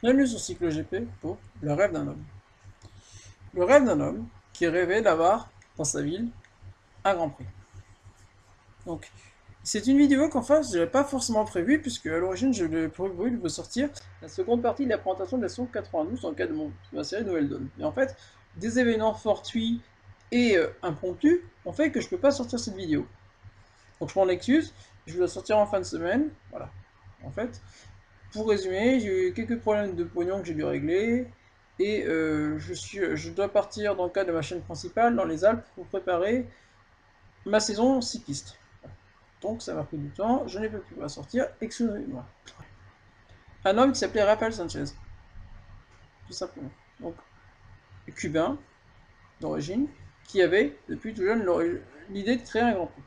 Bienvenue sur Cycle GP pour Le rêve d'un homme. Le rêve d'un homme qui rêvait d'avoir dans sa ville un Grand Prix. Donc, c'est une vidéo qu'en fait, je n'avais pas forcément prévue, puisque à l'origine, je l'ai prévu de vous sortir la seconde partie de la présentation de la saison 92 dans le cadre de ma série Nouvelle Dawn. Mais en fait, des événements fortuits et impromptus ont fait que je ne peux pas sortir cette vidéo. Donc, je m'en excuse, je vais la sortir en fin de semaine. Voilà. En fait, pour résumer, j'ai eu quelques problèmes de pognon que j'ai dû régler. Et je dois partir dans le cadre de ma chaîne principale dans les Alpes pour préparer ma saison cycliste. Donc ça m'a pris du temps, je n'ai pas pu la sortir, excusez-moi. Un homme qui s'appelait Rafael Sanchez, tout simplement. Donc, cubain d'origine, qui avait depuis tout jeune l'idée de créer un Grand Prix.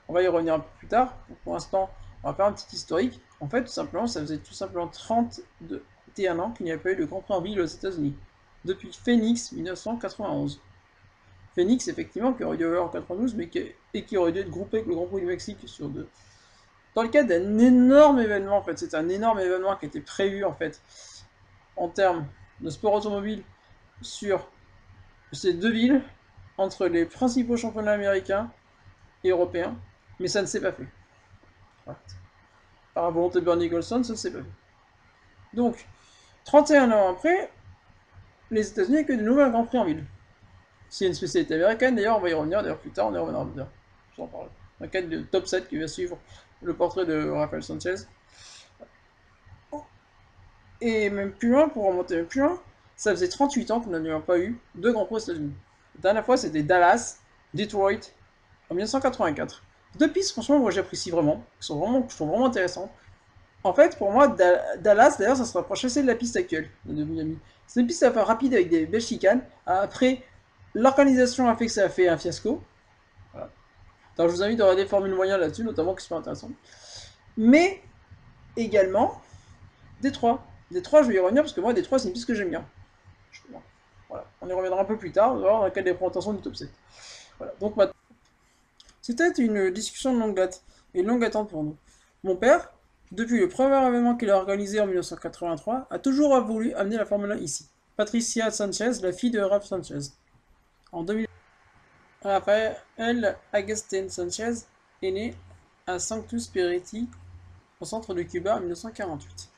On va y revenir un peu plus tard. Pour l'instant, on va faire un petit historique. En fait, tout simplement, ça faisait tout simplement 31 ans qu'il n'y avait pas eu de Grand Prix en ville aux États-Unis. Depuis Phoenix 1991. Phoenix, effectivement, qui aurait dû avoir en 92, mais qui aurait dû être groupé avec le Grand Prix du Mexique sur deux. Dans le cadre d'un énorme événement, en fait, c'est un énorme événement qui était prévu, en fait, en termes de sport automobile sur ces deux villes, entre les principaux championnats américains et européens, mais ça ne s'est pas fait. Voilà. Par la volonté de Bernie Ecclestone, ça ne s'est pas fait. Donc, 31 ans après, les États-Unis n'ont que de nouveaux Grands Prix en ville. C'est une spécialité américaine, d'ailleurs, on va y revenir, d'ailleurs plus tard, on y reviendra plus tard. J'en parle. Dans le cadre du top 7 qui va suivre le portrait de Rafael Sanchez. Et même plus loin, pour remonter même plus loin, ça faisait 38 ans qu'on n'avait pas eu deux Grands Prix aux États-Unis. La dernière fois, c'était Dallas, Detroit, en 1984. Deux pistes, franchement, moi j'apprécie vraiment, qui sont vraiment intéressantes. En fait, pour moi, Dallas, d'ailleurs, ça se rapproche assez de la piste actuelle de Miami. C'est une piste à faire rapide avec des belles chicanes. Après, l'organisation a fait que ça a fait un fiasco. Voilà. Alors, je vous invite à regarder Formule Moyen là-dessus, notamment, qui est super intéressant. Mais, également, Détroit. Détroit, je vais y revenir parce que moi, Détroit, c'est une piste que j'aime bien. Voilà. On y reviendra un peu plus tard, dans le cadre des présentations du top 7. Voilà. Donc, c'était une discussion de longue date et longue attente pour nous. Mon père, depuis le premier événement qu'il a organisé en 1983, a toujours voulu amener la Formule 1 ici. Patricia Sanchez, la fille de Ralph Sanchez. En 2000, Rafael Agustín Sanchez est né à Sanctus Spiriti, au centre de Cuba, en 1948.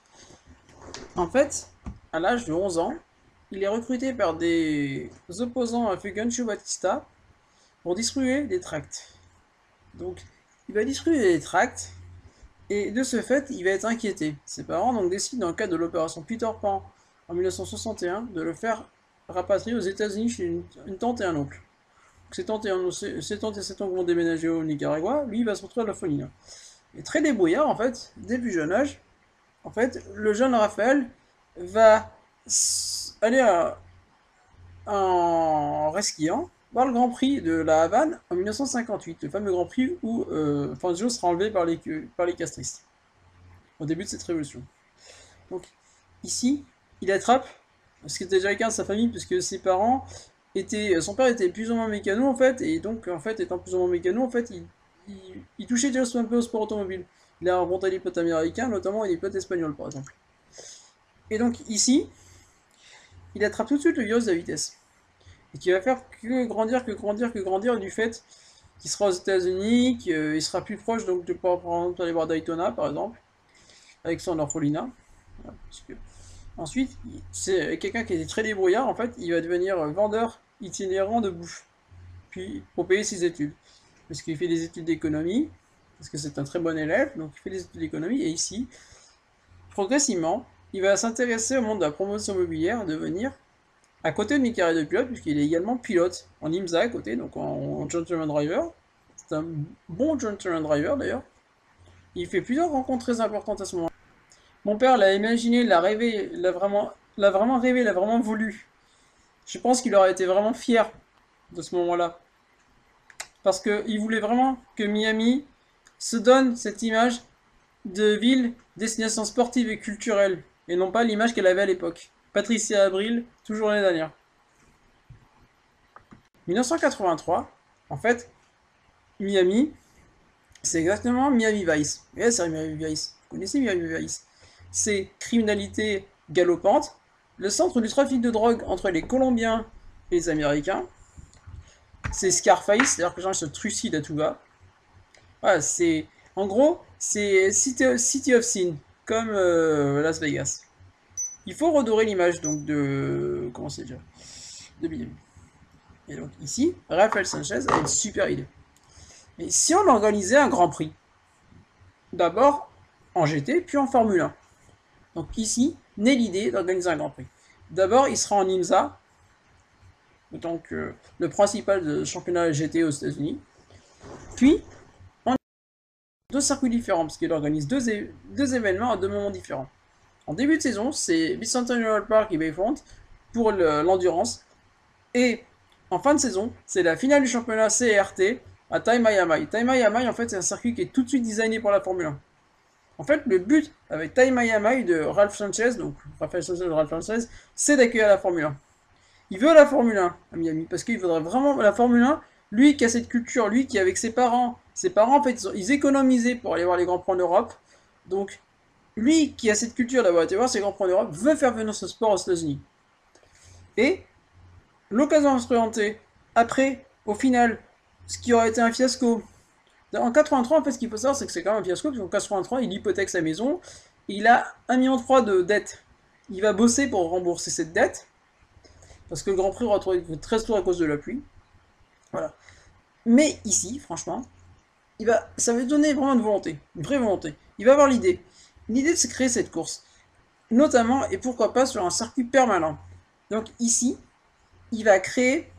En fait, à l'âge de 11 ans, il est recruté par des opposants à Fulgencio Batista pour distribuer des tracts. Donc, il va distribuer des tracts et de ce fait, il va être inquiété. Ses parents donc décident, dans le cadre de l'opération Peter Pan en 1961, de le faire rapatrier aux États-Unis chez une tante et un oncle. Donc, ses tantes et cet oncle vont déménager au Nicaragua, lui il va se retrouver à la Floride. Et très débrouillard en fait, dès le plus jeune âge, en fait, le jeune Raphaël va aller en resquiant voir le Grand Prix de la Havane en 1958, le fameux Grand Prix où Fangio sera enlevé par les castristes, au début de cette révolution. Donc ici, il attrape ce qui était déjà le cas de sa famille, puisque ses parents son père était plus ou moins mécano en fait, et donc en fait, étant plus ou moins mécano, en fait, il touchait déjà un peu au sport automobile. Il a rencontré des pilotes américains, notamment des pilotes espagnols par exemple. Et donc ici, il attrape tout de suite le virus de la vitesse. Et qui va faire que grandir du fait qu'il sera aux États-Unis, qu'il sera plus proche donc de pouvoir aller voir Daytona par exemple, Alexander Folina. Voilà, ensuite, c'est quelqu'un qui était très débrouillard, en fait, il va devenir vendeur itinérant de bouffe, puis pour payer ses études. Parce qu'il fait des études d'économie, parce que c'est un très bon élève, donc il fait des études d'économie, et ici, progressivement, il va s'intéresser au monde de la promotion immobilière, devenir, à côté de Mikari de pilote, puisqu'il est également pilote en IMSA à côté, donc en gentleman driver. C'est un bon gentleman driver d'ailleurs. Il fait plusieurs rencontres très importantes à ce moment. Mon père l'a imaginé, l'a rêvé, l'a vraiment rêvé, l'a vraiment voulu. Je pense qu'il aurait été vraiment fier de ce moment-là. Parce qu'il voulait vraiment que Miami se donne cette image de ville, destination sportive et culturelle, et non pas l'image qu'elle avait à l'époque. Patricia Abril, toujours l'année dernière. 1983, en fait, Miami, c'est exactement Miami Vice. Et c'est Miami Vice. Vous connaissez Miami Vice? C'est criminalité galopante, le centre du trafic de drogue entre les Colombiens et les Américains. C'est Scarface, c'est-à-dire que les gens se trucident à tout va. Voilà, c'est... En gros, c'est City of Sin, comme Las Vegas. Il faut redorer l'image donc de... Comment c'est déjà de Miami. Et donc ici, Rafael Sanchez a une super idée. Mais si on organisait un Grand Prix, d'abord en GT, puis en Formule 1. Donc ici, naît l'idée d'organiser un Grand Prix. D'abord, il sera en IMSA, donc le principal championnat GT aux États-Unis. Puis, on a deux circuits différents, parce qu'il organise deux événements à deux moments différents. En début de saison, c'est Bicentennial Park et Bayfront pour l'endurance. Et en fin de saison, c'est la finale du championnat CRT à Taimai. Taimai, en fait, c'est un circuit qui est tout de suite designé pour la Formule 1. En fait, le but avec Taimai de Ralph Sanchez, donc Rafael Sanchez de Ralph Sanchez, c'est d'accueillir la Formule 1. Il veut la Formule 1 à Miami, parce qu'il voudrait vraiment la Formule 1, lui qui a cette culture, lui qui est avec ses parents en fait, ils économisaient pour aller voir les Grands Prix en Europe, donc lui qui a cette culture d'avoir été voir ces Grands Prix en Europe, veut faire venir ce sport aux États-Unis. Et l'occasion de se présenter après, au final, ce qui aurait été un fiasco. En 83, en fait, ce qu'il faut savoir, c'est que c'est quand même un fiasco, parce qu'en 83, il hypothèque sa maison, il a 1,3 million de dettes. Il va bosser pour rembourser cette dette, parce que le Grand Prix retrouve 13 tours à cause de la pluie. Voilà. Mais ici, franchement, ça va lui donner vraiment une volonté, une vraie volonté. Il va avoir l'idée de se créer cette course, notamment, et pourquoi pas, sur un circuit permanent. Donc ici, il va créer,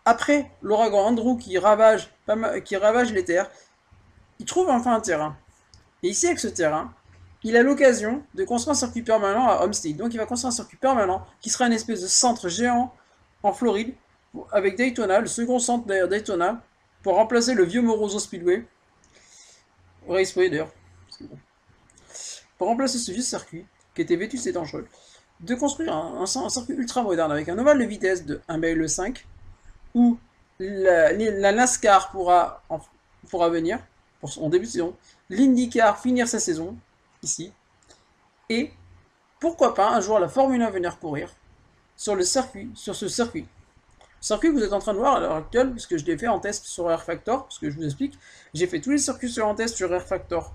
après l'ouragan Andrew qui ravage les terres, il trouve enfin un terrain. Et ici, avec ce terrain, il a l'occasion de construire un circuit permanent à Homestead. Donc il va construire un circuit permanent qui sera une espèce de centre géant en Floride, avec Daytona, le second centre d'ailleurs Daytona, pour remplacer le vieux Moroso Speedway. Raceway d'ailleurs. Pour remplacer ce vieux circuit, qui était vétuste et dangereux, de construire un circuit ultra moderne avec un ovale de vitesse de 1,5 où la NASCAR pourra venir en début de saison, l'IndyCar finir sa saison ici, et pourquoi pas un jour la Formule 1 venir courir sur ce circuit. Circuit que vous êtes en train de voir à l'heure actuelle, puisque je l'ai fait en test sur Air Factor, parce que je vous explique, j'ai fait tous les circuits en test sur Air Factor.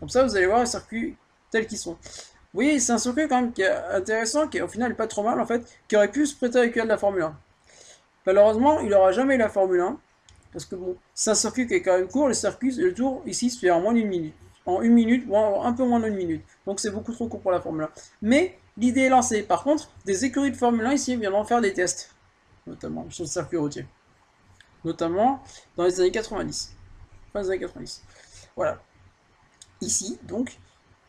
Comme ça, vous allez voir les circuits tels qu'ils sont. Vous voyez, c'est un circuit quand même qui est intéressant, qui est au final pas trop mal en fait, qui aurait pu se prêter avec de la Formule 1. Malheureusement, il n'aura jamais eu la Formule 1, parce que bon, c'est un circuit qui est quand même court, le tour ici se fait en moins d'une minute. En une minute, ou un peu moins d'une minute. Donc c'est beaucoup trop court pour la Formule 1. Mais l'idée est lancée. Par contre, des écuries de Formule 1 ici viendront faire des tests, notamment sur le circuit routier. Notamment dans les années 90. Fin des années 90. Voilà. Ici, donc,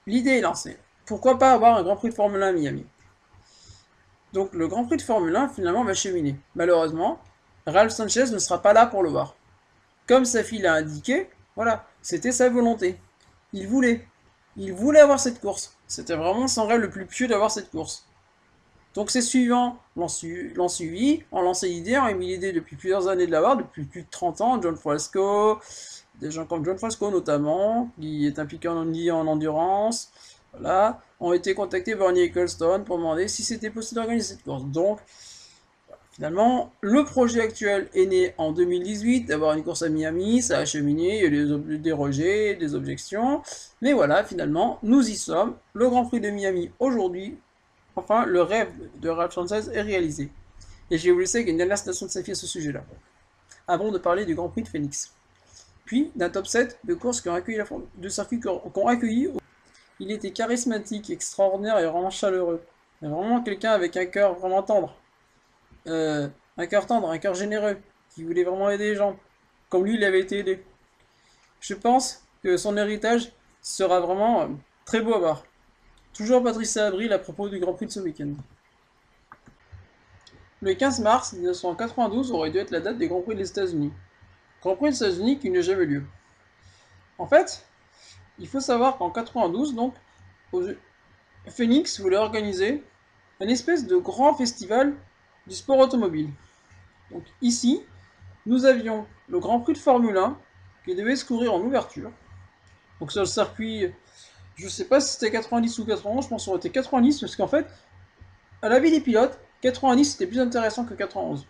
l'idée est lancée. Pourquoi pas avoir un Grand Prix de Formule 1 à Miami? Donc le Grand Prix de Formule 1 finalement va cheminer. Malheureusement, Ralph Sanchez ne sera pas là pour le voir. Comme sa fille l'a indiqué, voilà, c'était sa volonté. Il voulait avoir cette course. C'était vraiment son rêve le plus pieux d'avoir cette course. Donc ses suivants l'ont suivi, ont lancé l'idée, ont émis l'idée depuis plusieurs années de l'avoir, depuis plus de 30 ans, John Fresco, des gens comme John Fresco notamment, qui est impliqué en endurance, voilà, ont été contactés par Bernie Ecclestone pour demander si c'était possible d'organiser cette course. Donc, finalement, le projet actuel est né en 2018, d'avoir une course à Miami, ça a cheminé, il y a eu des rejets, des objections, mais voilà, finalement, nous y sommes, le Grand Prix de Miami aujourd'hui, enfin, le rêve de Ralph Sanchez est réalisé. Et je vais vous laisser avec une dernière citation de sa fille à ce sujet-là, avant de parler du Grand Prix de Phoenix. Puis, d'un top 7 de courses qui ont accueilli de circuits qui ont accueilli. Il était charismatique, extraordinaire et vraiment chaleureux. Et vraiment quelqu'un avec un cœur vraiment tendre. Un cœur tendre, un cœur généreux, qui voulait vraiment aider les gens, comme lui il avait été aidé. Je pense que son héritage sera vraiment très beau à voir. Toujours Patricia Abril à propos du Grand Prix de ce week-end. Le 15 mars 1992 aurait dû être la date des Grands Prix des États-Unis. Grand Prix des États-Unis qui n'a jamais eu lieu. En fait, il faut savoir qu'en 92, donc, Phoenix voulait organiser une espèce de grand festival du sport automobile. Donc ici, nous avions le Grand Prix de Formule 1 qui devait se courir en ouverture. Donc sur le circuit Je sais pas si c'était 90 ou 91, je pense que ça aurait été 90, parce qu'en fait, à l'avis des pilotes, 90 c'était plus intéressant que 91.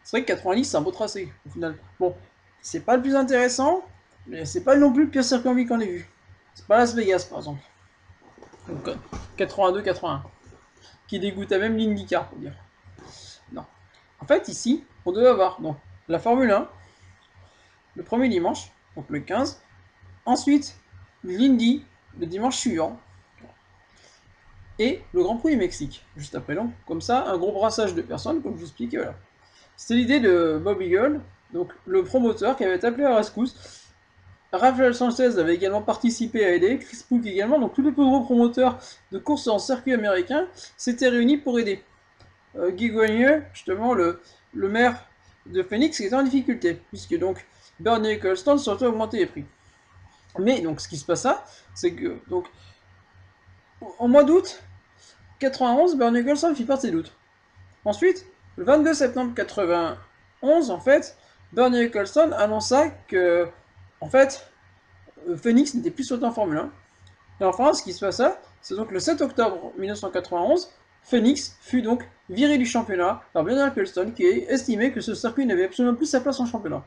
C'est vrai que 90 c'est un beau tracé, au final. Bon, c'est pas le plus intéressant, mais c'est pas non plus le pire circuit en vie qu'on ait vu. C'est pas Las Vegas, par exemple. Donc, 82, 81. Qui dégoûtait même l'IndyCar, pour dire. Non. En fait, ici, on devait avoir donc, la Formule 1, le premier dimanche, donc le 15. Ensuite, l'Indy, le dimanche suivant. Et le Grand Prix du Mexique, juste après. Donc, comme ça, un gros brassage de personnes, comme je vous explique, voilà. C'était l'idée de Bob Eagle, donc le promoteur qui avait appelé à la rescousse. Rafael Sanchez avait également participé à aider, Chris Pook également, donc tous les plus gros promoteurs de courses en circuit américain s'étaient réunis pour aider. Guy Goignier, justement le maire de Phoenix, qui était en difficulté, puisque donc Bernie Ecclestone souhaitait augmenter les prix. Mais donc ce qui se passa, c'est que donc en mois d'août 91, Bernie Ecclestone fit part de ses doutes. Ensuite, le 22 septembre 91, en fait, Bernie Ecclestone annonça que, en fait, Phoenix n'était plus sauté en Formule 1. Et enfin, ce qui se passa, c'est donc le 7 octobre 1991, Phoenix fut donc viré du championnat par Bernie Ecclestone qui estimait que ce circuit n'avait absolument plus sa place en championnat.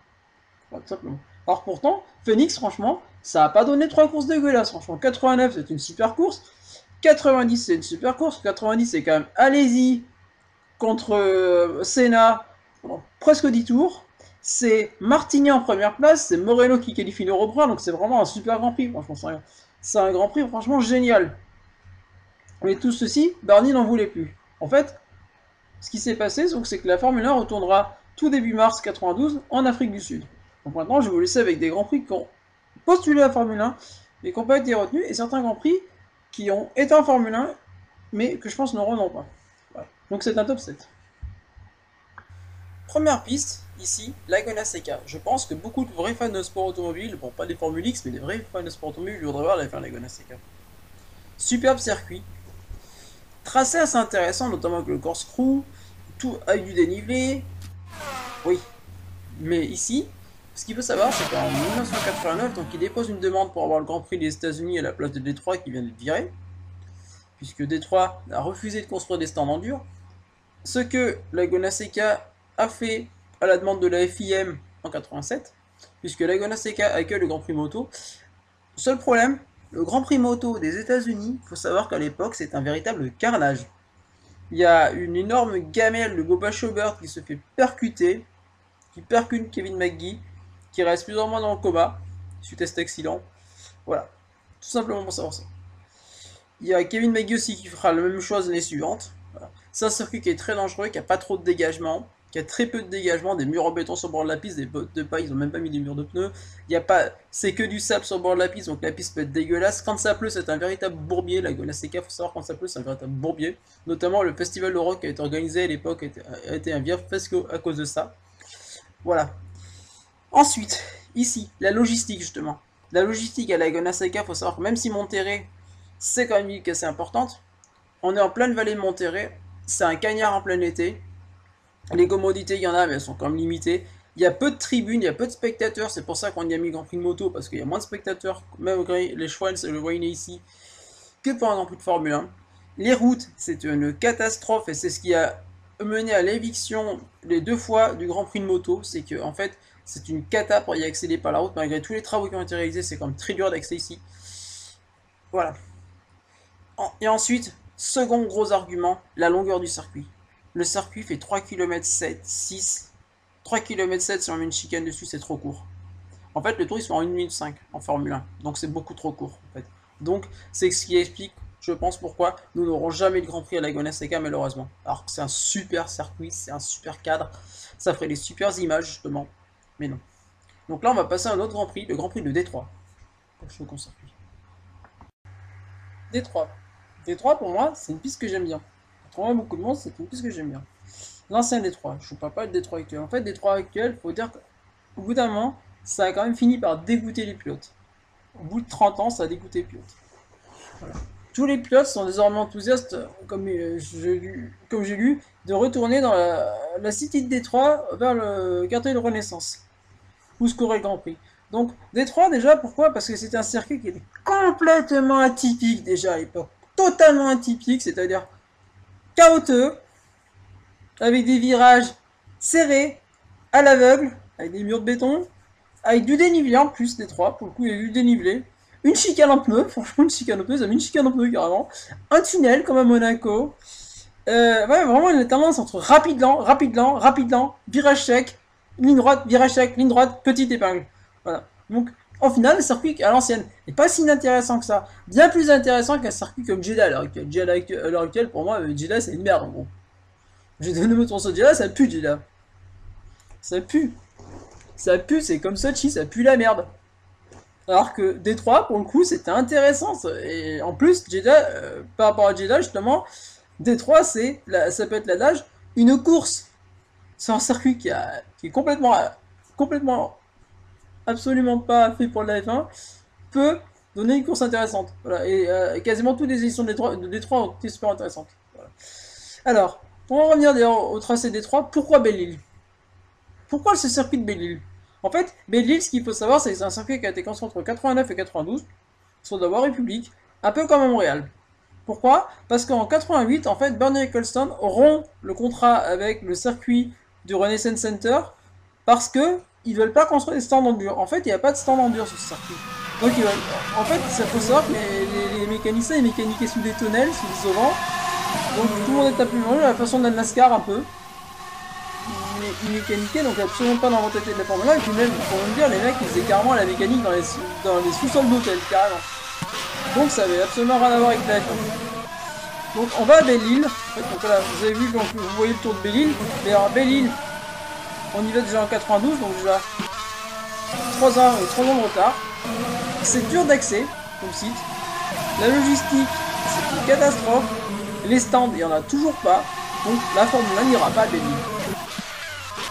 Voilà, tout simplement. Alors pourtant, Phoenix, franchement, ça n'a pas donné 3 courses dégueulasses. Franchement, 89 c'est une super course, 90 c'est une super course, 90 c'est quand même allez-y contre Senna pendant presque 10 tours. C'est Martigny en première place, c'est Moreno qui qualifie le reprend, donc c'est vraiment un super Grand Prix, franchement. C'est un Grand Prix franchement génial. Mais tout ceci, Barney n'en voulait plus. En fait, ce qui s'est passé, c'est que la Formule 1 retournera tout début mars 92 en Afrique du Sud. Donc maintenant, je vais vous laisser avec des Grands Prix qui ont postulé à la Formule 1, mais qui n'ont pas été retenus, et certains Grands Prix qui ont été en Formule 1, mais que je pense n'auront pas. Voilà. Donc c'est un top 7. Première piste, ici, Laguna Seca. Je pense que beaucoup de vrais fans de sport automobile, bon pas des Formule X, mais des vrais fans de sport automobile voudraient voir la faire Laguna Seca. Superbe circuit, tracé assez intéressant, notamment avec le corkscrew, tout avec du dénivelé. Oui, mais ici, ce qu'il faut savoir, c'est qu'en 1989, donc il dépose une demande pour avoir le Grand Prix des États-Unis à la place de Détroit qui vient d'être viré, puisque Détroit a refusé de construire des stands en dur. Ce que Laguna Seca a fait à la demande de la FIM en 87, puisque Laguna Seca accueille le Grand Prix moto. Seul problème, le Grand Prix moto des États-Unis, il faut savoir qu'à l'époque, c'est un véritable carnage. Il y a une énorme gamelle de Bubba Schobert qui se fait percuter, qui percute Kevin McGee, qui reste plusieurs mois dans le coma suite à cet accident. Voilà, tout simplement pour savoir ça. Il y a Kevin McGee aussi qui fera la même chose l'année suivante. Voilà. C'est un circuit qui est très dangereux, qui a pas trop de dégagement, qui a très peu de dégagement, des murs en béton sur le bord de la piste, des bottes de paille, ils ont même pas mis des murs de pneus. Il y a pas, c'est que du sable sur le bord de la piste, donc la piste peut être dégueulasse. Quand ça pleut, c'est un véritable bourbier. La Seca, faut savoir quand ça pleut, c'est un véritable bourbier. Notamment le festival de rock qui a été organisé à l'époque a été un vieux fiasco à cause de ça. Voilà. Ensuite, ici, la logistique justement. La logistique à Laguna Seca, faut savoir que même si Monterrey, c'est quand même une ville qui est assez importante, on est en pleine vallée de Monterrey, c'est un cagnard en plein été. Les commodités, il y en a, mais elles sont quand même limitées. Il y a peu de tribunes, il y a peu de spectateurs, c'est pour ça qu'on y a mis Grand Prix de moto, parce qu'il y a moins de spectateurs, même les Schwans et le Wayne ici, que pour un Grand Prix de Formule 1. Les routes, c'est une catastrophe, et c'est ce qui a mené à l'éviction les 2 fois du Grand Prix de moto, c'est que en fait, c'est une cata pour y accéder par la route, malgré tous les travaux qui ont été réalisés, c'est quand même très dur d'accès ici. Voilà. Et ensuite, second gros argument, la longueur du circuit. Le circuit fait 3 km 7, 6. 3 km 7 si on met une chicane dessus, c'est trop court. En fait, le tour il se fait en 1 minute 5 en Formule 1. Donc c'est beaucoup trop court en fait. Donc c'est ce qui explique, je pense, pourquoi nous n'aurons jamais de Grand Prix à Laguna Seca malheureusement. Alors que c'est un super circuit, c'est un super cadre, ça ferait des super images justement. Mais non. Donc là on va passer à un autre Grand Prix, le Grand Prix de Détroit. Second circuit. Détroit. Détroit pour moi c'est une piste que j'aime bien. Contrairement à beaucoup de monde, c'est une piste que j'aime bien. L'ancien Détroit, je ne parle pas de Détroit actuel. En fait, Détroit actuel, faut dire qu'au bout d'un moment, ça a quand même fini par dégoûter les pilotes. Au bout de 30 ans, ça a dégoûté les pilotes. Voilà. Tous les pilotes sont désormais enthousiastes, comme j'ai lu, de retourner dans la City de Détroit vers le quartier de Renaissance, où scorer le Grand Prix. Donc, Détroit, déjà, pourquoi? Parce que c'était un circuit qui était complètement atypique, déjà, à l'époque. Totalement atypique, c'est-à-dire chaotique, avec des virages serrés, à l'aveugle, avec des murs de béton, avec du dénivelé en plus, Détroit, pour le coup, il y a eu du dénivelé. Une chicane en pneu, franchement, une chicane en pneu, ils avaient une chicane en pneu, carrément. Un tunnel, comme à Monaco. Ouais, vraiment une tendance entre rapide lent, virage sec, ligne droite, virage sec, ligne droite, petite épingle. Voilà. Donc, en final, le circuit à l'ancienne n'est pas si inintéressant que ça. Bien plus intéressant qu'un circuit comme Jeddah à l'heure actuelle. Jeddah à l'heure actuelle, pour moi, Jeddah c'est une merde en gros. J'ai donné mon tour sur Jeddah, ça pue Jeddah. Ça pue. Ça pue, c'est comme Sochi, ça pue la merde. Alors que Détroit, pour le coup, c'était intéressant. Et en plus, Jeddah, par rapport à Jeddah, justement, Détroit, ça peut être l'adage, une course. C'est un circuit qui est complètement, absolument pas fait pour la F1, peut donner une course intéressante. Voilà. Et quasiment toutes les éditions de Détroit ont été super intéressantes. Voilà. Alors, pour en revenir d'ailleurs au tracé Détroit, pourquoi Belle-Île? Pourquoi ce circuit de Belle-Île? En fait, Belle-Île, ce qu'il faut savoir, c'est que c'est un circuit qui a été construit entre 89 et 92, sur la voie République, un peu comme à Montréal. Pourquoi? Parce qu'en 88, en fait, Bernie Ecclestone rompt le contrat avec le circuit du Renaissance Center parce que ils veulent pas construire des stands en dur. En fait, il n'y a pas de stand en dur sur ce circuit. Donc, en fait, ça faut savoir que les mécaniciens, ils mécaniquaient sous des tonnelles, sous des auvents. Donc, tout le monde est un peu à la façon de la NASCAR un peu. Ils mécaniquaient, donc absolument pas dans la mentalité de la Formule 1. Et puis même, pour me dire, les mecs, ils faisaient carrément la mécanique dans les sous-sols d'hôtel, carrément. Donc ça avait absolument rien à voir avec la F1. Donc on va à Belle-Île. En fait, donc là, vous avez vu, donc, vous voyez le tour de Belle-Île. Mais alors Belle-Île, on y va déjà en 92, donc déjà 3 ans de retard. C'est dur d'accès comme site. La logistique, c'est une catastrophe. Les stands, il n'y en a toujours pas. Donc la Formule 1 n'ira pas à Belle-Île.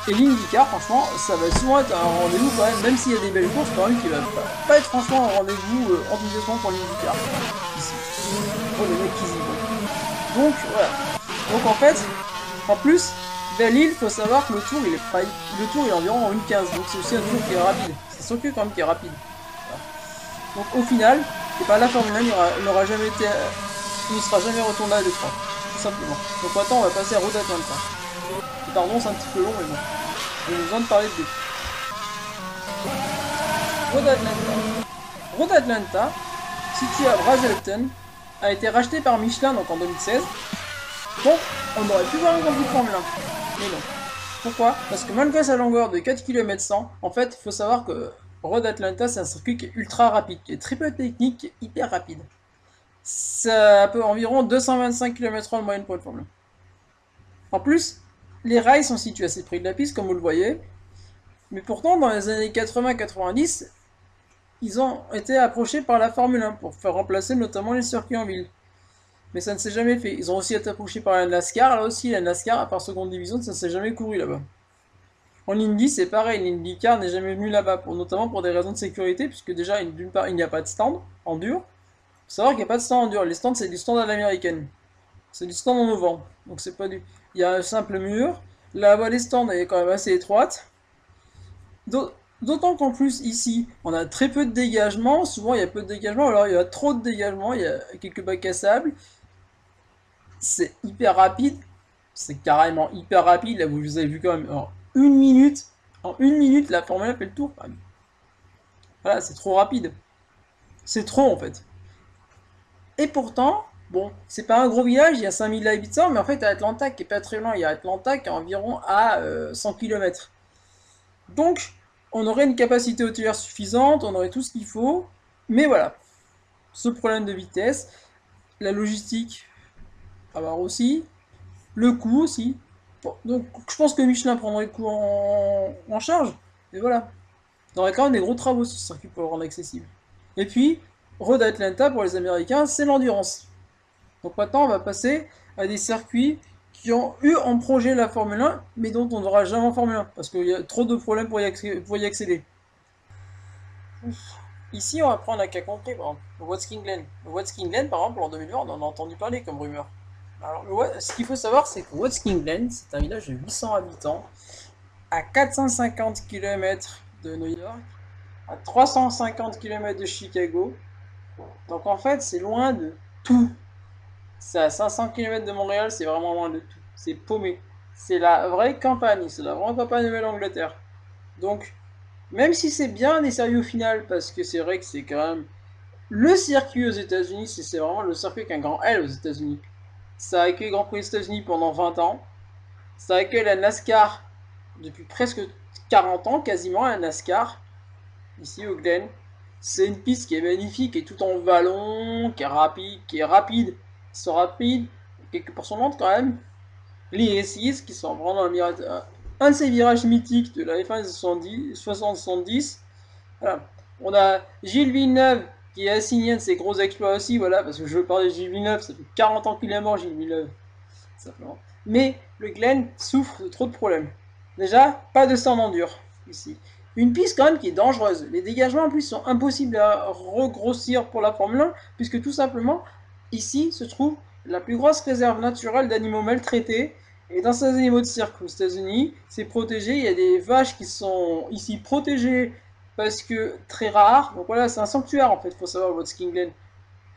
Et l'IndyCar, franchement, ça va souvent être un rendez-vous quand même s'il y a des belles courses, quand même, qui va pas être franchement un rendez-vous enthousiasmant pour l'IndyCar. Ici. Oh, les mecs qui y vont. Donc, voilà. Donc, en fait, en plus, Belle-Île, faut savoir que le tour, il est environ en 1,15, donc c'est aussi un tour qui est rapide. C'est son circuit quand même qui est rapide. Voilà. Donc, au final, c'est pas la Formule 1, il n'aura jamais été, il ne sera jamais retourné à Détroit, tout simplement. Donc, maintenant, on va passer à Road Atlanta. Pardon, c'est un petit peu long, mais bon. J'ai besoin de parler de deux. Road Atlanta, situé à Braselton, a été racheté par Michelin donc en 2016. Donc, on aurait pu voir un Grand Prix de Formule 1. Mais non. Pourquoi? Parce que malgré sa longueur de 4 km 100, en fait, il faut savoir que Road Atlanta, c'est un circuit qui est ultra rapide, qui est très peu technique, qui est hyper rapide. Ça peut environ 225 km/h en moyenne pour une Formule 1. En plus, les rails sont situés assez près de la piste, comme vous le voyez. Mais pourtant, dans les années 80-90, ils ont été approchés par la Formule 1 pour faire remplacer notamment les circuits en ville. Mais ça ne s'est jamais fait. Ils ont aussi été approchés par la NASCAR. Là aussi, la NASCAR, à part seconde division, ça ne s'est jamais couru là-bas. En Indy, c'est pareil. L'IndyCar n'est jamais venu là-bas, notamment pour des raisons de sécurité, puisque déjà, d'une part, il n'y a pas de stand en dur. Il faut savoir qu'il n'y a pas de stand en dur. Les stands, c'est du stand à l'américaine. C'est du stand en auvent. Donc c'est pas du... Il y a un simple mur. Là-bas, les stands est quand même assez étroite. D'autant qu'en plus, ici, on a très peu de dégagement. Souvent, il y a peu de dégagement. Alors, il y a trop de dégagement. Il y a quelques bacs à sable. C'est hyper rapide. C'est carrément hyper rapide. Là, vous avez vu quand même en une minute. En une minute, la Formule 1 fait le tour. Voilà, c'est trop rapide. C'est trop, en fait. Et pourtant... Bon, c'est pas un gros village, il y a 5000 habitants, mais en fait, à Atlanta, qui est pas très loin, il y a Atlanta qui est environ à 100 km. Donc, on aurait une capacité hôtelière suffisante, on aurait tout ce qu'il faut, mais voilà. Ce problème de vitesse, la logistique, à voir aussi, le coût aussi. Bon, donc, je pense que Michelin prendrait le coût en charge, et voilà. Il y aurait quand même des gros travaux sur ce circuit pour le rendre accessible. Et puis, Road Atlanta, pour les Américains, c'est l'endurance. Donc maintenant, on va passer à des circuits qui ont eu en projet la Formule 1, mais dont on n'aura jamais en Formule 1, parce qu'il y a trop de problèmes pour y accéder. Ici, on va prendre un cas concret, par exemple, le Watkins Glen. Le Watkins Glen, par exemple, en 2020, on en a entendu parler comme rumeur. Alors, ce qu'il faut savoir, c'est que Watkins Glen, c'est un village de 800 habitants, à 450 km de New York, à 350 km de Chicago. Donc en fait, c'est loin de tout. C'est à 500 km de Montréal, c'est vraiment loin de tout. C'est paumé. C'est la vraie campagne, c'est la vraie campagne de Nouvelle-Angleterre. Donc, même si c'est bien desservi au final, parce que c'est vrai que c'est quand même le circuit aux États-Unis, c'est vraiment le circuit avec un grand L aux États-Unis. Ça a accueilli le Grand Prix des États-Unis pendant 20 ans. Ça a accueilli la NASCAR depuis presque 40 ans, quasiment, la NASCAR, ici au Glen. C'est une piste qui est magnifique, qui est tout en vallon, qui est rapide, qui sont rapides, quelques pourcents lentes quand même. Les S6 qui sont vraiment un de ces virages mythiques de la F1 60-70. Voilà. On a Gilles Villeneuve qui est assigné de ses gros exploits aussi, voilà, parce que je veux parler de Gilles Villeneuve, ça fait 40 ans qu'il est mort, Gilles Villeneuve. Simplement. Mais le Glen souffre de trop de problèmes. Déjà, pas de stand endure ici. Une piste quand même qui est dangereuse. Les dégagements en plus sont impossibles à regrossir pour la Formule 1, puisque tout simplement, ici se trouve la plus grosse réserve naturelle d'animaux maltraités. Et dans ces animaux de cirque aux États-Unis, c'est protégé. Il y a des vaches qui sont ici protégées parce que très rares. Donc voilà, c'est un sanctuaire en fait, il faut savoir, Watkins Glen.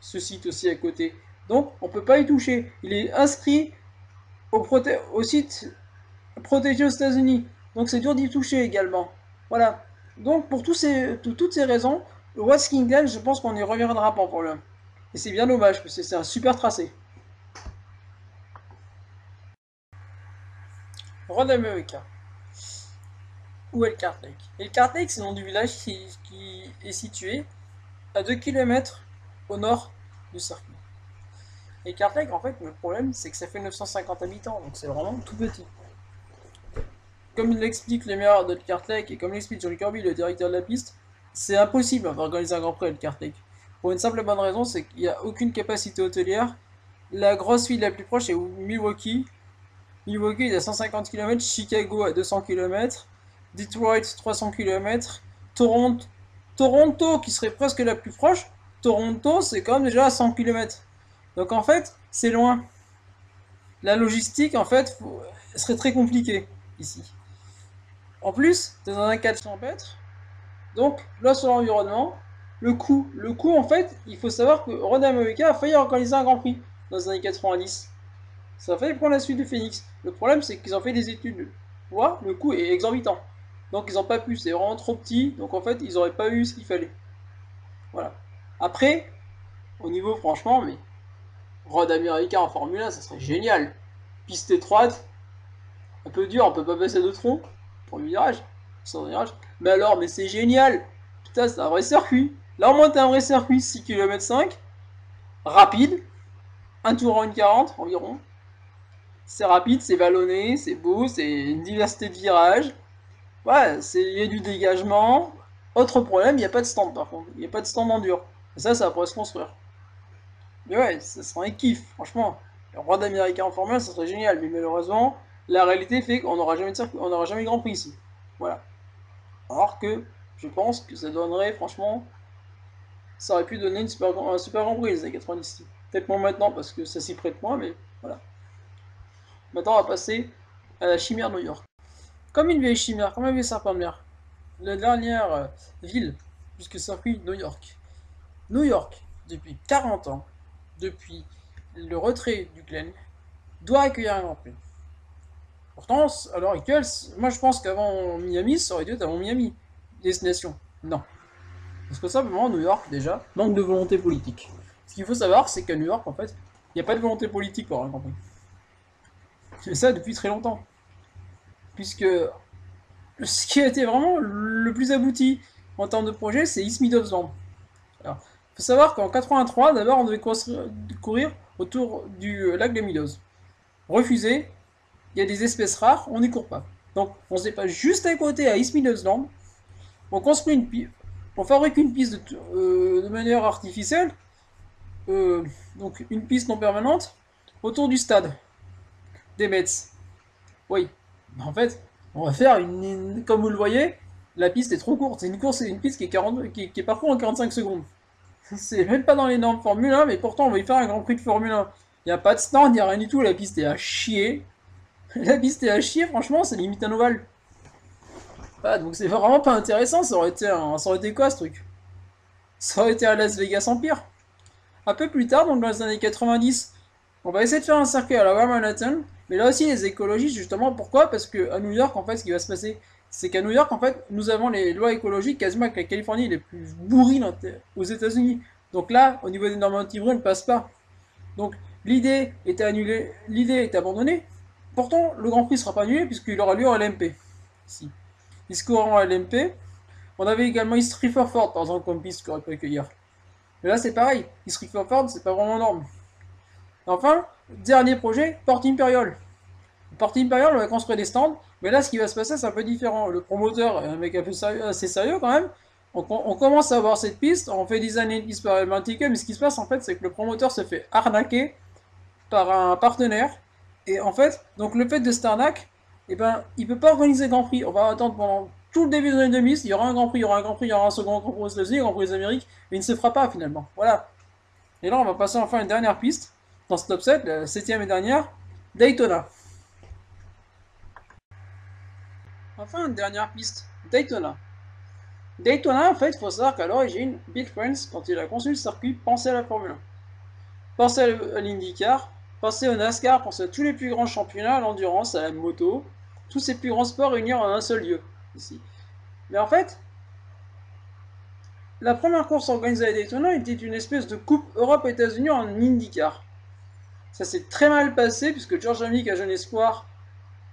Ce site aussi à côté. Donc on ne peut pas y toucher. Il est inscrit au site protégé aux États-Unis. Donc c'est dur d'y toucher également. Voilà. Donc pour toutes ces raisons, le Watkins Glen, je pense qu'on n'y reviendra pas pour le. Et c'est bien dommage, parce que c'est un super tracé. Road America. Ou Elkhart Lake. Elkhart Lake, c'est le nom du village qui est situé à 2 km au nord du circuit. Elkhart Lake, en fait, le problème, c'est que ça fait 950 habitants, donc c'est vraiment tout petit. Comme il l'explique les meilleurs de Elkhart Lake, et comme l'explique John Kirby, le directeur de la piste, c'est impossible d'organiser un Grand Prix à Elkhart Lake. Pour une simple et bonne raison, c'est qu'il n'y a aucune capacité hôtelière. La grosse ville la plus proche est Milwaukee. Milwaukee est à 150 km, Chicago à 200 km, Detroit 300 km, Toronto qui serait presque la plus proche, Toronto c'est quand même déjà à 100 km. Donc en fait, c'est loin. La logistique en fait serait très compliquée ici. En plus, t'es dans un cadre champêtre, donc là sur l'environnement, le coût en fait, il faut savoir que Road America a failli organiser un Grand Prix dans les années 90. Ça a failli prendre la suite du Phoenix. Le problème c'est qu'ils ont fait des études. Voilà, le coût est exorbitant. Donc ils n'ont pas pu, c'est vraiment trop petit, donc en fait ils n'auraient pas eu ce qu'il fallait. Voilà. Après, au niveau franchement, mais Road America en Formule 1, ça serait génial. Piste étroite, un peu dur, on peut pas passer de tronc pour le virage, sans virage. Mais alors, mais c'est génial. Putain, c'est un vrai circuit. Là au moins t'as un vrai circuit, 6 km 5, rapide, un tour en 1,40 environ. C'est rapide, c'est vallonné, c'est beau, c'est une diversité de virages. Ouais, il y a du dégagement. Autre problème, il n'y a pas de stand par contre. Il n'y a pas de stand en dur. Et ça pourrait se construire. Mais ouais, ça serait un kiff, franchement. Le roi d'Américain en Formule 1, ça serait génial. Mais malheureusement, la réalité fait qu'on n'aura jamais de Grand Prix ici. Voilà. Alors que je pense que ça donnerait, franchement, ça aurait pu donner un super Grand Prix les années 90. Peut-être moins maintenant parce que ça s'y prête moins, mais voilà. Maintenant, on va passer à la Chimère New York. Comme une vieille chimère, comme un vieil serpent de mer. La dernière ville, puisque circuit New York. New York, depuis 40 ans, depuis le retrait du Glen, doit accueillir un Grand Prix. Pourtant, à l'heure actuelle, moi je pense qu'avant Miami, ça aurait dû être avant Miami. Destination. Non. Parce que simplement, New York, déjà, manque de volonté politique. Ce qu'il faut savoir, c'est qu'à New York, en fait, il n'y a pas de volonté politique pour avoir un Grand Prix. C'est ça depuis très longtemps. Puisque ce qui a été vraiment le plus abouti en termes de projet, c'est East Meadows Land. Alors, il faut savoir qu'en 83, d'abord, on devait courir autour du lac des Meadows. Refusé, il y a des espèces rares, on n'y court pas. Donc, on se dépasse juste à côté à East Meadows Land. On construit une piste, on fabrique une piste de manière artificielle, donc une piste non permanente, autour du stade des Mets. Oui, en fait, on va faire comme vous le voyez, la piste est trop courte. C'est une piste qui est parcours en 45 secondes. C'est même pas dans les normes Formule 1, mais pourtant on va y faire un Grand Prix de Formule 1. Il n'y a pas de stand, il n'y a rien du tout, la piste est à chier. La piste est à chier, franchement, c'est limite un ovale. Voilà, donc c'est vraiment pas intéressant, ça aurait été quoi ce truc? Ça aurait été à Las Vegas Empire. Un peu plus tard, donc dans les années 90, on va essayer de faire un circuit à la War Manhattan, mais là aussi les écologistes, justement, pourquoi? Parce que à New York, en fait, ce qui va se passer, c'est qu'à New York, en fait, nous avons les lois écologiques quasiment avec la Californie les plus bourrines aux États-Unis. Donc là, au niveau des normes anti-bruit, ne passe pas. Donc l'idée était annulée, l'idée est abandonnée. Pourtant, le Grand Prix ne sera pas annulé puisqu'il aura lieu en LMP. Si. Il se courra en LMP. On avait également East Rutherford, par exemple, comme piste qu'on aurait pu accueillir. Mais là, c'est pareil. East Rutherford, c'est pas vraiment norme. Enfin, dernier projet, Port Imperial. Port Imperial, on va construire des stands, mais là, ce qui va se passer, c'est un peu différent. Le promoteur est un mec un peu sérieux, assez sérieux quand même. On commence à avoir cette piste, on fait designer une piste par Atlantica, mais ce qui se passe en fait, c'est que le promoteur se fait arnaquer par un partenaire. Et en fait, donc le fait de cette arnaque, eh ben, il peut pas organiser Grand Prix. On va attendre pendant tout le début de l'année 2000, il y aura un Grand Prix, il y aura un Grand Prix, il y aura un second Grand Prix aux États-Unis, un Grand Prix des Amériques, mais il ne se fera pas finalement. Voilà. Et là, on va passer enfin à une dernière piste dans ce top 7, la septième et dernière, Daytona. Enfin, une dernière piste, Daytona. Daytona, en fait, il faut savoir qu'à l'origine, Bill France, quand il a conçu le circuit, pensait à la Formule 1. Pensez à l'IndyCar, pensez au NASCAR, pensez à tous les plus grands championnats, à l'endurance, à la moto, tous ces plus grands sports réunis en un seul lieu, ici. Mais en fait, la première course organisée à Daytona était une espèce de coupe Europe-États-Unis en IndyCar. Ça s'est très mal passé puisque George Amick, un jeune espoir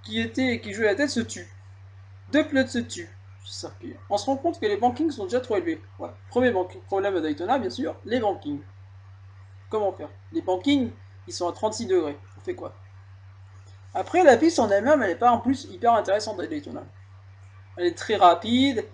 qui jouait la tête, se tue. Deux pilotes se tuent. On se rend compte que les bankings sont déjà trop élevés. Ouais. Premier problème à Daytona, bien sûr, les bankings. Comment faire? Les bankings, ils sont à 36 degrés. On fait quoi? Après, la piste en elle-même, elle n'est pas en plus hyper intéressante à Daytona. Elle est très rapide.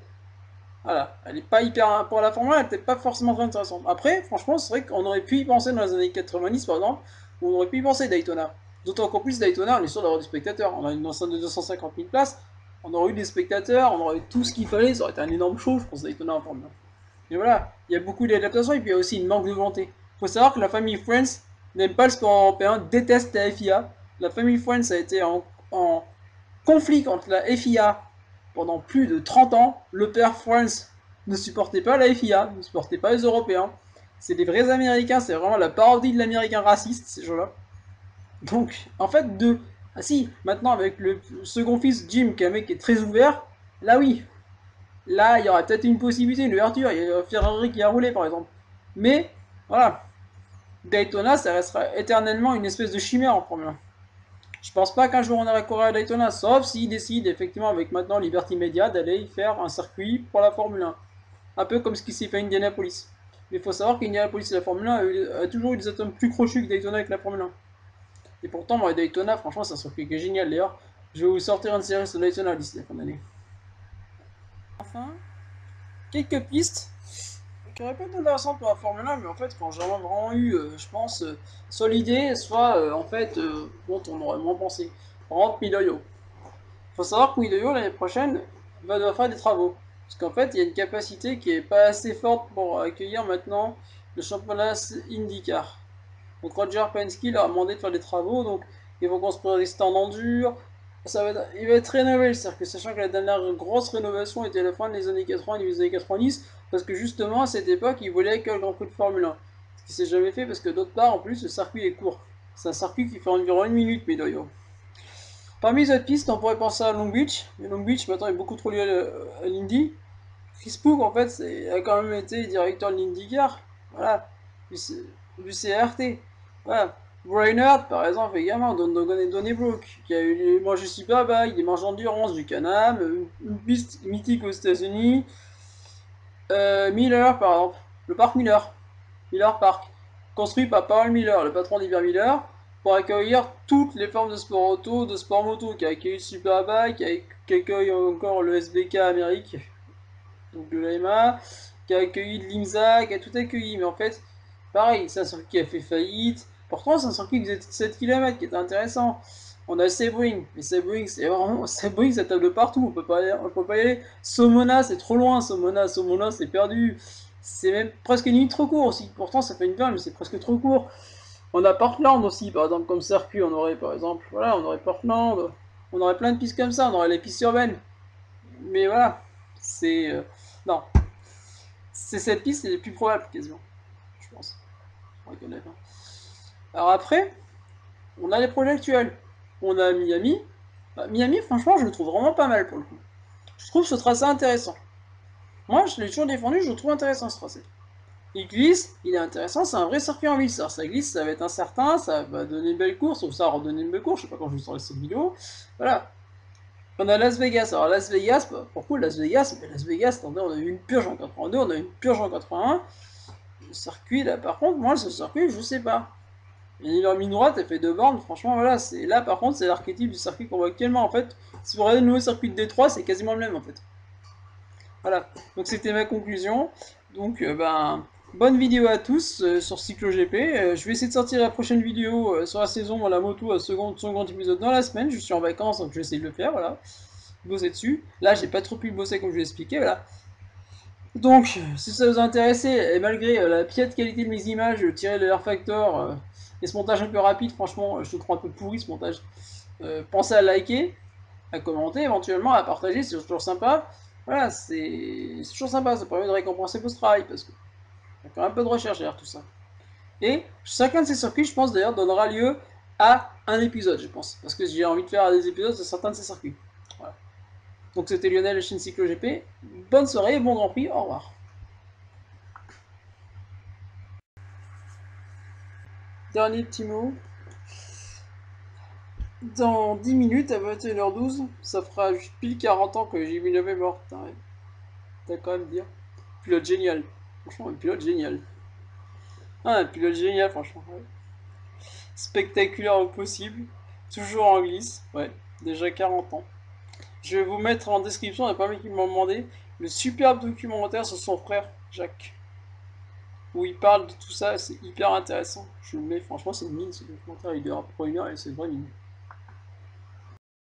Voilà. Elle n'est pas hyper. Pour la Formule 1, elle n'était pas forcément très intéressante. Après, franchement, c'est vrai qu'on aurait pu y penser dans les années 90, par exemple, où on aurait pu y penser Daytona. D'autant qu'en plus, Daytona, on est sûr d'avoir des spectateurs. On a une enceinte de 250 000 places. On aurait eu des spectateurs, on aurait eu tout ce qu'il fallait. Ça aurait été un énorme show, je pense, Daytona en Formule 1. Mais voilà, il y a beaucoup d'adaptations et puis il y a aussi une manque de volonté. Il faut savoir que la famille Friends n'aime pas le sport européen, déteste la FIA. La famille Friends a été en conflit contre la FIA pendant plus de 30 ans. Le père Friends ne supportait pas la FIA, ne supportait pas les Européens. C'est des vrais Américains, c'est vraiment la parodie de l'Américain raciste, ces gens-là. Donc, en fait, Ah si, maintenant avec le second fils, Jim, qui est un mec qui est très ouvert, là oui, là, il y aura peut-être une possibilité, une ouverture. Il y a Ferrari qui a roulé, par exemple. Mais, voilà. Daytona, ça restera éternellement une espèce de chimère en Formule 1. Je pense pas qu'un jour on aura couru à Daytona, sauf s'ils décident, effectivement, avec maintenant Liberty Media, d'aller y faire un circuit pour la Formule 1. Un peu comme ce qui s'est fait à Indianapolis. Mais il faut savoir qu'Indianapolis et la Formule 1 a toujours eu des atomes plus crochus que Daytona avec la Formule 1. Et pourtant, moi, Daytona, franchement, c'est un circuit qui est génial. D'ailleurs, je vais vous sortir une série sur Daytona d'ici la fin d'année. Enfin, quelques pistes qui aurait pu être intéressant pour la Formule 1, mais en fait, quand j'ai vraiment eu, je pense, soit l'idée, soit en fait, dont on aurait moins pensé. Par exemple, Miloyo. Il faut savoir que Miloyo, l'année prochaine, va devoir faire des travaux. Parce qu'en fait, il y a une capacité qui est pas assez forte pour accueillir maintenant le championnat IndyCar. Donc Roger Penske leur a demandé de faire des travaux, donc ils vont construire des stands en dur. Il va être rénové le circuit, sachant que la dernière grosse rénovation était à la fin des années 80 et des années 90, parce que justement à cette époque ils voulaient que le Grand Prix de Formule 1. Ce qui s'est jamais fait parce que d'autre part en plus le circuit est court. C'est un circuit qui fait environ une minute, Medoyo. Parmi les autres pistes, on pourrait penser à Long Beach, mais Long Beach maintenant est beaucoup trop lié à l'Indy. Chris Spook en fait a quand même été directeur de l'IndyCar, voilà, du CRT. Voilà. Brainerd, par exemple, également, Donnybrook, qui a eu les manches Superbike, des manches d'endurance, du Can-Am, une piste mythique aux États-Unis. Miller, par exemple, le parc Miller, Miller Park, construit par Paul Miller, le patron d'Iber Miller, pour accueillir toutes les formes de sport auto, de sport moto, qui a accueilli Superbike, qui accueille encore le SBK Amérique, donc de l'AMA, qui a accueilli de l'IMSA, qui a tout accueilli, mais en fait, pareil, c'est un circuit qui a fait faillite. Pourtant, c'est un circuit qui faisait 7 km, qui est intéressant. On a Sebring, mais Sebring, c'est vraiment. Sebring, ça tape de partout, on peut pas y aller. Somona, c'est trop loin, Somona, c'est perdu. C'est même presque une ligne trop court aussi. Pourtant, ça fait une perle, mais c'est presque trop court. On a Portland aussi, par exemple, comme circuit, on aurait par exemple, voilà, on aurait Portland, on aurait plein de pistes comme ça, on aurait les pistes urbaines. Mais voilà, c'est... non, c'est cette piste, c'est les plus probables, quasiment, je pense. Alors après, on a les projets actuels. On a Miami. Bah, Miami, franchement, je le trouve vraiment pas mal pour le coup. Je trouve ce tracé intéressant. Moi, je l'ai toujours défendu, je le trouve intéressant ce tracé. Il glisse, il est intéressant, c'est un vrai circuit en glisse. Alors ça glisse, ça va être incertain, ça va donner une belle course, ou ça va redonner une belle course, je sais pas quand je vais sortir cette vidéo. Voilà. On a Las Vegas. Alors Las Vegas, bah, pourquoi Las Vegas? Las Vegas, attendez, on a eu une purge en 82, on a eu une purge en 81. Le circuit, là, par contre, moi, ce circuit, je sais pas. Il a mis droite, elle fait 2 bornes, franchement, voilà. Là, par contre, c'est l'archétype du circuit qu'on voit actuellement. En fait, si vous regardez le nouveau circuit de Détroit, c'est quasiment le même, en fait. Voilà. Donc, c'était ma conclusion. Donc, ben, bonne vidéo à tous sur CycloGP. Je vais essayer de sortir la prochaine vidéo sur la saison, la moto, second épisode dans la semaine. Je suis en vacances, donc je vais essayer de le faire, voilà. Bosser dessus. Là, j'ai pas trop pu le bosser comme je l'ai expliqué, voilà. Donc, si ça vous a intéressé, et malgré la piètre qualité de mes images tirées de Air Factor et ce montage un peu rapide, franchement, je le trouve un peu pourri ce montage. Pensez à liker, à commenter, éventuellement à partager, c'est toujours sympa. Voilà, c'est toujours sympa, ça permet de récompenser votre travail parce que y a quand même un peu de recherche derrière tout ça. Et chacun de ces circuits, je pense d'ailleurs, donnera lieu à un épisode, je pense, parce que j'ai envie de faire des épisodes de certains de ces circuits. Voilà. Donc c'était Lionel de Chine Cyclo GP. Bonne soirée et bon Grand Prix, au revoir. Dernier petit mot. Dans 10 minutes à 21h12, ça fera pile 40 ans que Jimmy Love est mort. T'as quand même dire. Pilote génial. Franchement, un pilote génial. Ah, un pilote génial, franchement. Ouais. Spectaculaire au possible. Toujours en glisse. Ouais, déjà 40 ans. Je vais vous mettre en description, il y a pas mal qui m'ont demandé, le superbe documentaire sur son frère, Jacques. Où il parle de tout ça, c'est hyper intéressant. Je le mets, franchement, c'est une mine ce documentaire, il dure pour 1 heure et c'est une vraie mine.